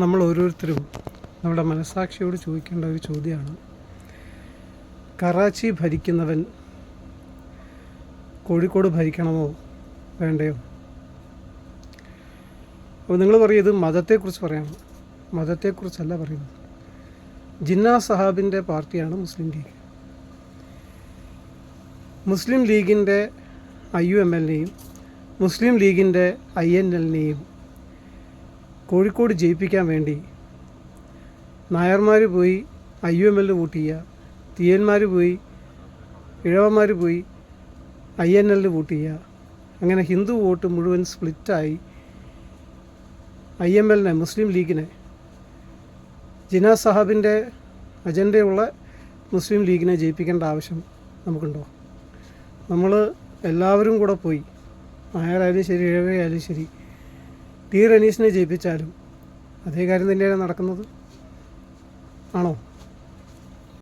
നമ്മൾ ഓരോരുത്തരും നമ്മുടെ മനസാക്ഷിയോട് ചോദിക്കേണ്ട ഒരു ചോദ്യമാണ്, കറാച്ചി ഭരിക്കുന്നവൻ കോഴിക്കോട് ഭരിക്കണമോ വേണ്ടയോ? അപ്പോൾ നിങ്ങൾ പറയും ഇത് മതത്തെക്കുറിച്ച് പറയണം. മതത്തെക്കുറിച്ചല്ല പറയുന്നത്. ജിന്നാ സഹാബിൻ്റെ പാർട്ടിയാണ് മുസ്ലിം ലീഗ്. മുസ്ലിം ലീഗിൻ്റെ IUML-നെയും മുസ്ലിം ലീഗിൻ്റെ INL-നെയും കോഴിക്കോട് ജയിപ്പിക്കാൻ വേണ്ടി നായർമാർ പോയി IUML വോട്ട് ചെയ്യുക, തീയന്മാർ പോയി, ഇഴവന്മാർ പോയി INL വോട്ട് ചെയ്യുക. അങ്ങനെ ഹിന്ദു വോട്ട് മുഴുവൻ സ്പ്ലിറ്റായി IML-നെ, മുസ്ലിം ലീഗിനെ, ജിന്നാ സാഹബിൻ്റെ അജണ്ടയുള്ള മുസ്ലിം ലീഗിനെ ജയിപ്പിക്കേണ്ട ആവശ്യം നമുക്കുണ്ടോ? നമ്മൾ എല്ലാവരും കൂടെ പോയി, നായരായാലും ശരി, ഇഴവയായാലും ശരി, ടി റനീസിനെ ജയിപ്പിച്ചാലും അതേ കാര്യം തന്നെയാണ് നടക്കുന്നത്. ആണോ?